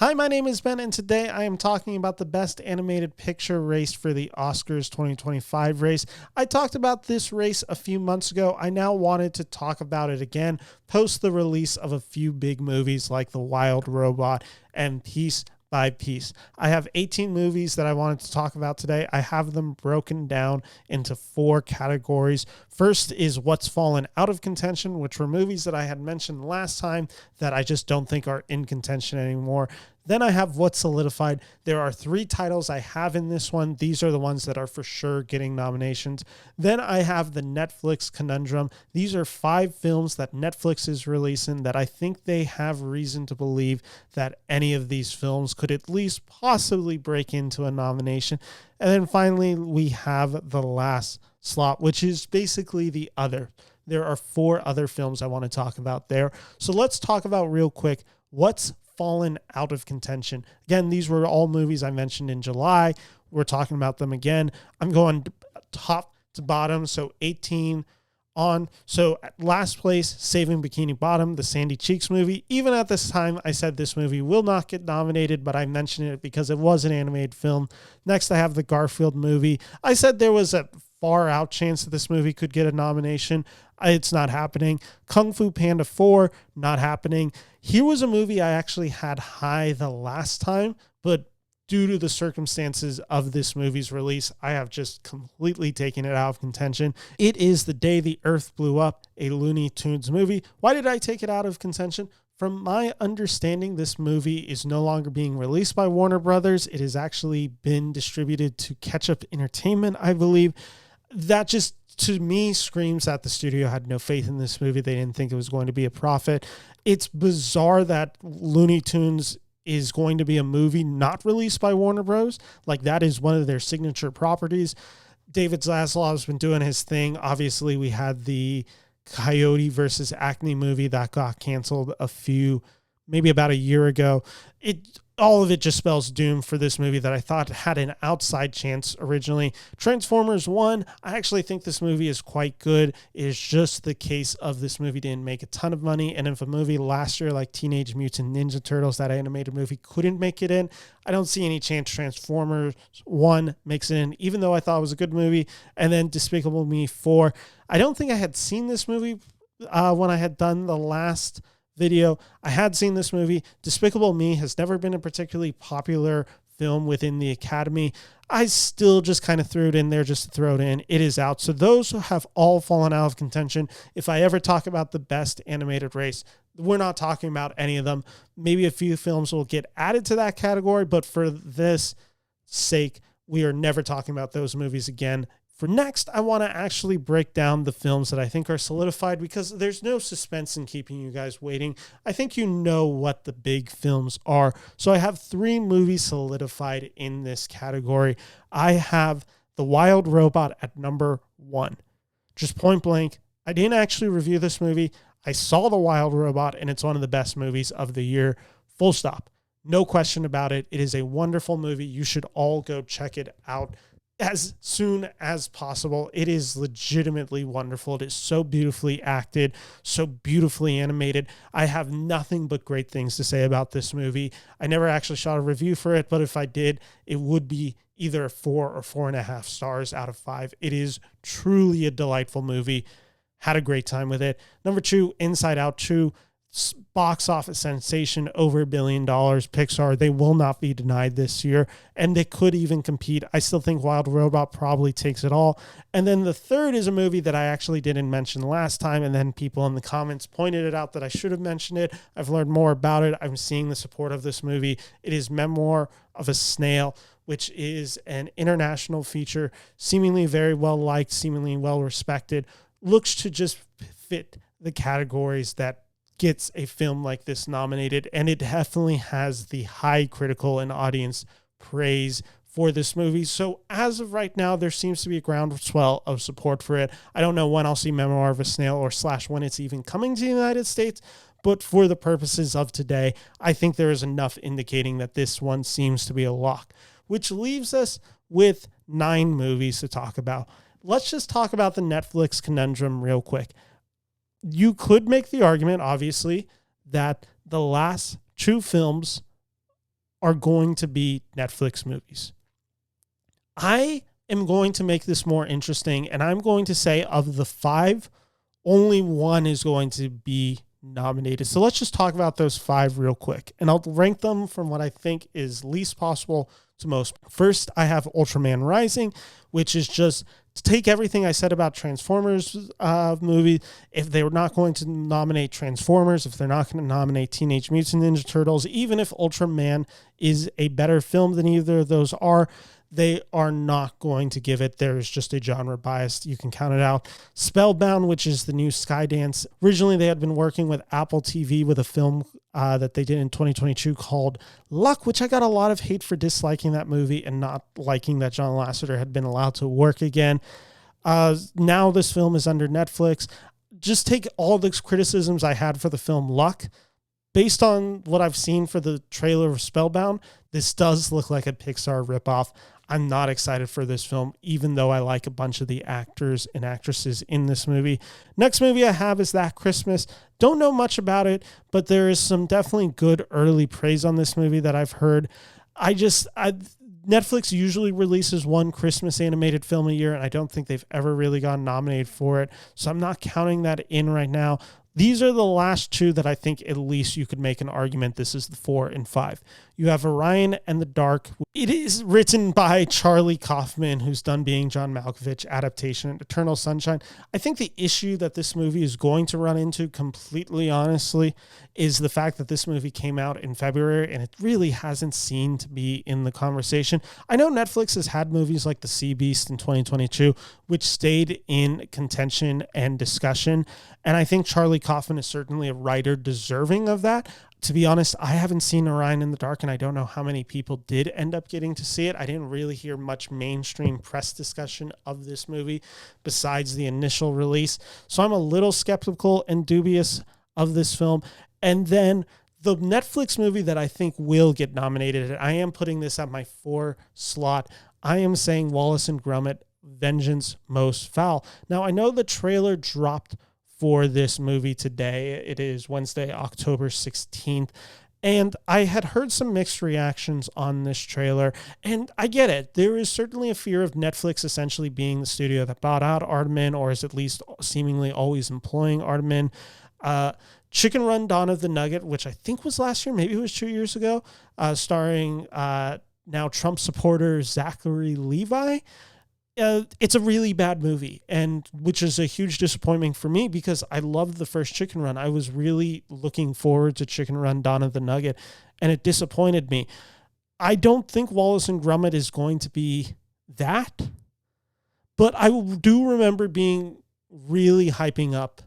Hi, my name is Ben, and today I am talking about the Best Animated Picture race for the Oscars 2025 race. I talked about this race a few months ago. I now wanted to talk about it again, post the release of a few big movies like The Wild Robot and Piece by Piece. I have 18 movies that I wanted to talk about today. I have them broken down into 4 categories. First is what's fallen out of contention, which were movies that I had mentioned last time that I just don't think are in contention anymore. Then I have what's solidified. There are 3 titles I have in this one. These are the ones that are for sure getting nominations. Then I have the Netflix conundrum. These are 5 films that Netflix is releasing that I think they have reason to believe that any of these films could at least possibly break into a nomination. And then finally, we have the last slot, which is basically the other. There are 4 other films I want to talk about there. So let's talk about real quick what's fallen out of contention. Again, these were all movies I mentioned in July. We're talking about them again. I'm going top to bottom, so 18 on. So at last place, Saving Bikini Bottom, the Sandy Cheeks movie. Even at this time, I said this movie will not get nominated, but I mentioned it because it was an animated film. Next, I have the Garfield movie. I said there was a far out chance that this movie could get a nomination. It's not happening. Kung Fu Panda 4, not happening. Here was a movie I actually had high the last time, but due to the circumstances of this movie's release, I have just completely taken it out of contention. It is The Day the Earth Blew Up, a Looney Tunes movie. Why did I take it out of contention? From my understanding, this movie is no longer being released by Warner Brothers. It has actually been distributed to Ketchup Entertainment, I believe. That just, to me, screams that the studio had no faith in this movie. They didn't think it was going to be a profit. It's bizarre that Looney Tunes is going to be a movie not released by Warner Bros. Like, that is one of their signature properties. David Zaslav has been doing his thing. Obviously, we had the Coyote versus Acne movie that got canceled maybe about a year ago. All of it just spells doom for this movie that I thought had an outside chance originally. Transformers 1, I actually think this movie is quite good. It is just the case of this movie didn't make a ton of money. And if a movie last year like Teenage Mutant Ninja Turtles, that animated movie, couldn't make it in, I don't see any chance Transformers 1 makes it in, even though I thought it was a good movie. And then Despicable Me 4. I don't think I had seen this movie when I had done the last video. I had seen this movie. Despicable Me has never been a particularly popular film within the Academy. I still just kind of threw it in there just to throw it in. It is out. So those have all fallen out of contention. If I ever talk about the best animated race, we're not talking about any of them. Maybe a few films will get added to that category, but for this sake, we are never talking about those movies again. For next, I want to actually break down the films that I think are solidified because there's no suspense in keeping you guys waiting. I think you know what the big films are. So I have 3 movies solidified in this category. I have The Wild Robot at number 1. Just point blank. I didn't actually review this movie. I saw The Wild Robot and it's one of the best movies of the year. Full stop. No question about it. It is a wonderful movie. You should all go check it out as soon as possible. It is legitimately wonderful. It is so beautifully acted, so beautifully animated. I have nothing but great things to say about this movie. I never actually shot a review for it, but if I did, it would be either a 4 or 4.5 stars out of 5. It is truly a delightful movie. Had a great time with it. Number 2, Inside Out 2. Box office sensation, over $1 billion. Pixar, they will not be denied this year, and they could even compete. I still think Wild Robot probably takes it all. And then the third is a movie that I actually didn't mention last time, and then people in the comments pointed it out that I should have mentioned it. I've learned more about it. I'm seeing the support of this movie. It is Memoir of a Snail, which is an international feature, seemingly very well liked, seemingly well respected, looks to just fit the categories that gets a film like this nominated, and it definitely has the high critical and audience praise for this movie. So as of right now, there seems to be a groundswell of support for it. I don't know when I'll see Memoir of a Snail or / when it's even coming to the United States, but for the purposes of today, I think there is enough indicating that this one seems to be a lock, which leaves us with 9 movies to talk about. Let's just talk about the Netflix conundrum real quick. You could make the argument, obviously, that the last 2 films are going to be Netflix movies. I am going to make this more interesting, and I'm going to say of the 5, only one is going to be nominated. So let's just talk about those 5 real quick, and I'll rank them from what I think is least possible to most. First, I have Ultraman Rising, which is just to take everything I said about Transformers movie. If they were not going to nominate Transformers, if they're not going to nominate Teenage Mutant Ninja Turtles, even if Ultraman is a better film than either of those are, they are not going to give it. There is just a genre bias. You can count it out. Spellbound, which is the new Skydance. Originally, they had been working with Apple TV with a film that they did in 2022 called Luck, which I got a lot of hate for disliking that movie and not liking that John Lasseter had been allowed to work again. Now this film is under Netflix. Just take all the criticisms I had for the film Luck. Based on what I've seen for the trailer of Spellbound, this does look like a Pixar ripoff. I'm not excited for this film, even though I like a bunch of the actors and actresses in this movie. Next movie I have is That Christmas. Don't know much about it, but there is some definitely good early praise on this movie that I've heard. Netflix usually releases one Christmas animated film a year, and I don't think they've ever really gotten nominated for it. So I'm not counting that in right now. These are the last 2 that I think at least you could make an argument this is the 4 and 5. You have Orion and the Dark. It is written by Charlie Kaufman, who's done Being John Malkovich, adaptation, and Eternal Sunshine. I think the issue that this movie is going to run into, completely honestly, is the fact that this movie came out in February and it really hasn't seemed to be in the conversation. I know Netflix has had movies like The Sea Beast in 2022, which stayed in contention and discussion. And I think Charlie Kaufman is certainly a writer deserving of that. To be honest, I haven't seen Orion in the Dark, and I don't know how many people did end up getting to see it. I didn't really hear much mainstream press discussion of this movie besides the initial release. So I'm a little skeptical and dubious of this film. And then the Netflix movie that I think will get nominated, and I am putting this at my 4 slot, I am saying Wallace and Gromit, Vengeance Most Fowl. Now, I know the trailer dropped for this movie today. It is Wednesday, October 16th. And I had heard some mixed reactions on this trailer, and I get it. There is certainly a fear of Netflix essentially being the studio that bought out Aardman, or is at least seemingly always employing Aardman. Chicken Run Dawn of the Nugget, which I think was last year, maybe it was 2 years ago, starring now Trump supporter Zachary Levi. It's a really bad movie, and which is a huge disappointment for me because I loved the first Chicken Run. I was really looking forward to Chicken Run Dawn of the Nugget, and it disappointed me. I don't think Wallace and Gromit is going to be that, but I do remember being really hyping up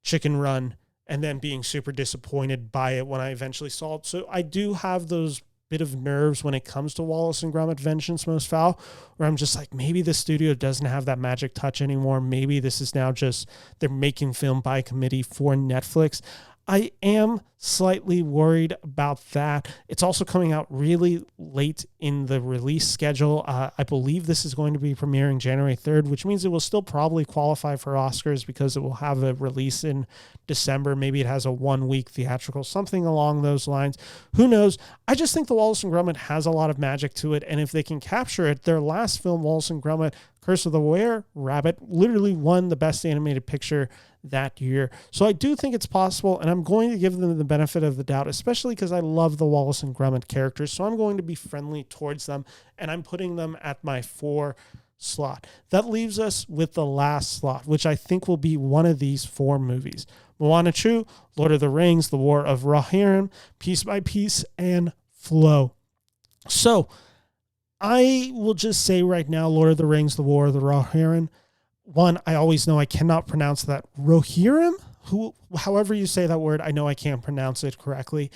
Chicken Run and then being super disappointed by it when I eventually saw it. So I do have those bit of nerves when it comes to Wallace and Gromit Vengeance Most Fowl, where I'm just like, maybe the studio doesn't have that magic touch anymore. Maybe this is now just they're making film by committee for Netflix. I am slightly worried about that. It's also coming out really late in the release schedule. I believe this is going to be premiering January 3rd, which means it will still probably qualify for Oscars because it will have a release in December. Maybe it has a 1-week theatrical, something along those lines. Who knows? I just think the Wallace and Gromit has a lot of magic to it, and if they can capture it, their last film, Wallace and Gromit, Curse of the Were-Rabbit, literally won the Best Animated Picture that year. So I do think it's possible, and I'm going to give them the benefit of the doubt, especially because I love the Wallace and Gromit characters. So I'm going to be friendly towards them, and I'm putting them at my 4 slot. That leaves us with the last slot, which I think will be one of these 4 movies. Moana 2, Lord of the Rings, The War of Rohirrim, Piece by Piece, and Flow. So I will just say right now, Lord of the Rings, The War of the Rohirrim. One, I always know I cannot pronounce that. Rohirrim? However you say that word, I know I can't pronounce it correctly.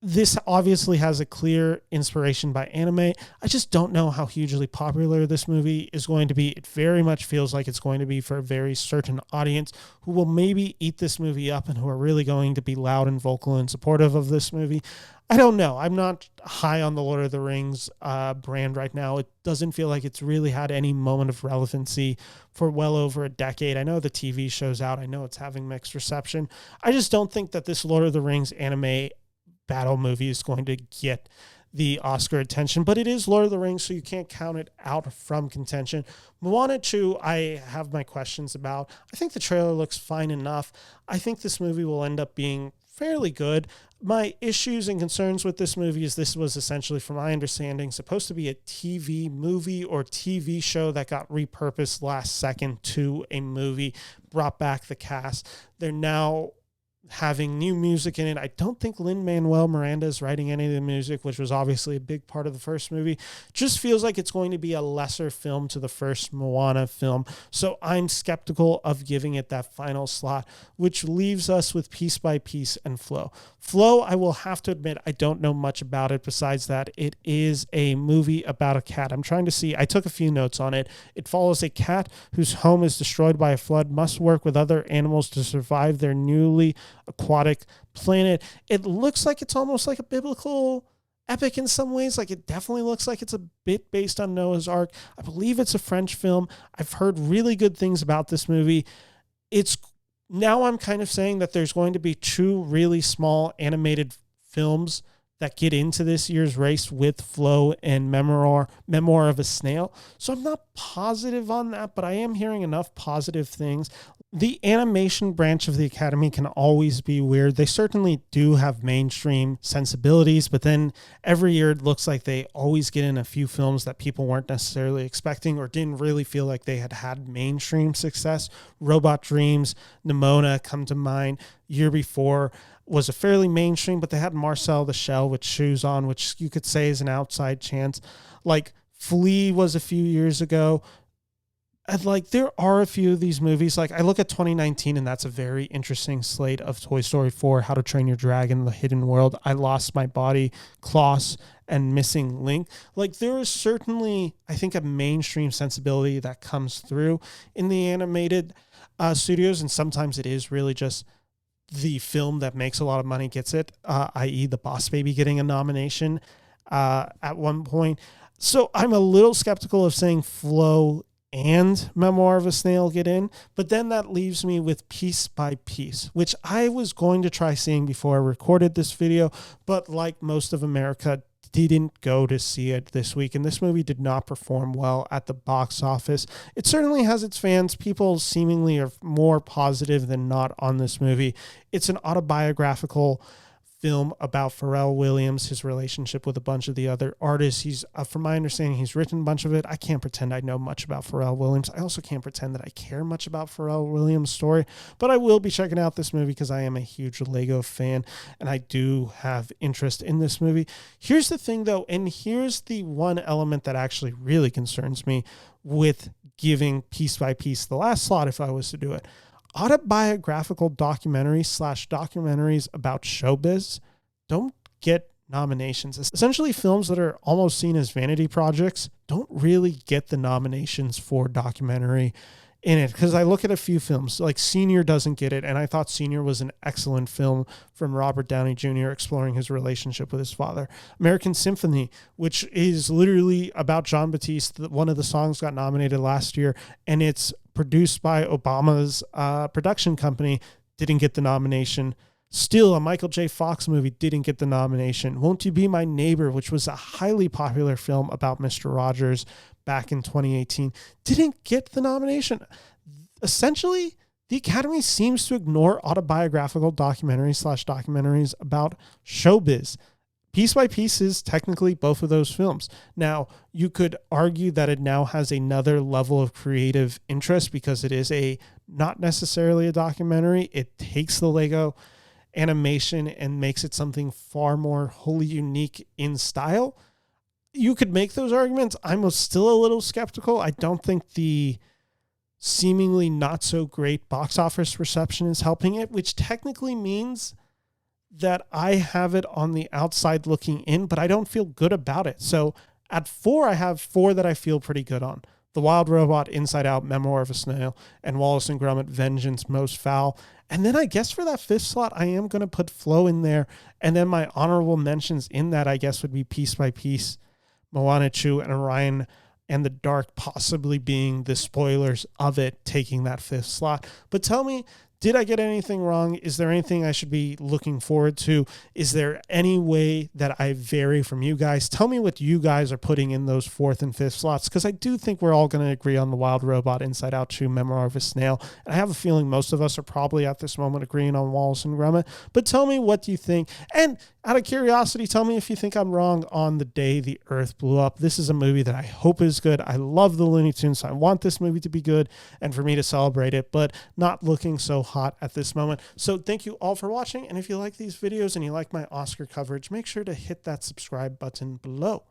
This obviously has a clear inspiration by anime. I just don't know how hugely popular this movie is going to be. It very much feels like it's going to be for a very certain audience who will maybe eat this movie up and who are really going to be loud and vocal and supportive of this movie. I don't know. I'm not high on the Lord of the Rings brand right now. It doesn't feel like it's really had any moment of relevancy for well over a decade. I know the TV show's out. I know it's having mixed reception. I just don't think that this Lord of the Rings anime battle movie is going to get the Oscar attention, but it is Lord of the Rings, so you can't count it out from contention. Moana 2, I have my questions about. I think the trailer looks fine enough. I think this movie will end up being fairly good. My issues and concerns with this movie is this was essentially, from my understanding, supposed to be a TV movie or TV show that got repurposed last second to a movie, brought back the cast. They're now having new music in it. I don't think Lin-Manuel Miranda is writing any of the music, which was obviously a big part of the first movie. Just feels like it's going to be a lesser film to the first Moana film. So I'm skeptical of giving it that final slot, which leaves us with Piece by Piece and Flow. Flow, I will have to admit, I don't know much about it besides that it is a movie about a cat. I'm trying to see, I took a few notes on it. It follows a cat whose home is destroyed by a flood, must work with other animals to survive their newly aquatic planet. It looks like it's almost like a biblical epic in some ways. Like, it definitely looks like it's a bit based on Noah's Ark. I believe it's a French film. I've heard really good things about this movie. Now I'm kind of saying that there's going to be 2 really small animated films that get into this year's race with Flow and Memoir of a Snail. So I'm not positive on that, but I am hearing enough positive things. The animation branch of the Academy can always be weird. They certainly do have mainstream sensibilities, but then every year it looks like they always get in a few films that people weren't necessarily expecting or didn't really feel like they had mainstream success. Robot Dreams, Nimona come to mind. Year before was a fairly mainstream, but they had Marcel the Shell with Shoes On, which you could say is an outside chance. Like, Flea was a few years ago. And like, there are a few of these movies. Like, I look at 2019, and that's a very interesting slate of Toy Story 4, How to Train Your Dragon, The Hidden World, I Lost My Body, Klaus, and Missing Link. Like, there is certainly, I think, a mainstream sensibility that comes through in the animated studios, and sometimes it is really just the film that makes a lot of money gets it, i.e. the Boss Baby getting a nomination at one point. So I'm a little skeptical of saying Flow and Memoir of a Snail get in, but then that leaves me with Piece by Piece, which I was going to try seeing before I recorded this video, but like most of America, didn't go to see it this week, and this movie did not perform well at the box office. It certainly has its fans. People seemingly are more positive than not on this movie. It's an autobiographical film about Pharrell Williams, his relationship with a bunch of the other artists. He's, from my understanding, he's written a bunch of it. I can't pretend I know much about Pharrell Williams. I also can't pretend that I care much about Pharrell Williams' story, but I will be checking out this movie because I am a huge Lego fan, and I do have interest in this movie. Here's the thing, though, and here's the one element that actually really concerns me with giving Piece by Piece the last slot if I was to do it. Autobiographical documentaries about showbiz don't get nominations. Essentially, films that are almost seen as vanity projects don't really get the nominations for documentary in it. Because I look at a few films, like Senior doesn't get it, and I thought Senior was an excellent film from Robert Downey Jr. exploring his relationship with his father. American Symphony, which is literally about John Batiste, one of the songs got nominated last year, and it's produced by Obama's production company, didn't get the nomination. Still, a Michael J. Fox movie didn't get the nomination. Won't You Be My Neighbor, which was a highly popular film about Mr. Rogers back in 2018, didn't get the nomination. Essentially, the Academy seems to ignore autobiographical documentaries about showbiz. Piece by Piece is technically both of those films. Now, you could argue that it now has another level of creative interest because it is not necessarily a documentary. It takes the Lego animation and makes it something far more wholly unique in style. You could make those arguments. I'm still a little skeptical. I don't think the seemingly not so great box office reception is helping it, which technically means that I have it on the outside looking in, but I don't feel good about it. So at 4, I have 4 that I feel pretty good on. The Wild Robot, Inside Out, Memoir of a Snail, and Wallace and Gromit, Vengeance, Most Fowl. And then I guess for that 5th slot, I am going to put Flow in there. And then my honorable mentions in that, I guess, would be Piece by Piece, Moana 2, and Orion and the Dark, possibly being the spoilers of it taking that 5th slot. But tell me, Did I get anything wrong? Is there anything I should be looking forward to? Is there any way that I vary from you guys? Tell me what you guys are putting in those 4th and 5th slots, because I do think we're all going to agree on the Wild Robot, Inside Out 2, Memoir of a Snail. And I have a feeling most of us are probably at this moment agreeing on Wallace and Gromit. But tell me what you think. And out of curiosity, tell me if you think I'm wrong on The Day the Earth Blew Up. This is a movie that I hope is good. I love the Looney Tunes. So I want this movie to be good and for me to celebrate it, but not looking so hot at this moment. So thank you all for watching. And if you like these videos and you like my Oscar coverage, make sure to hit that subscribe button below.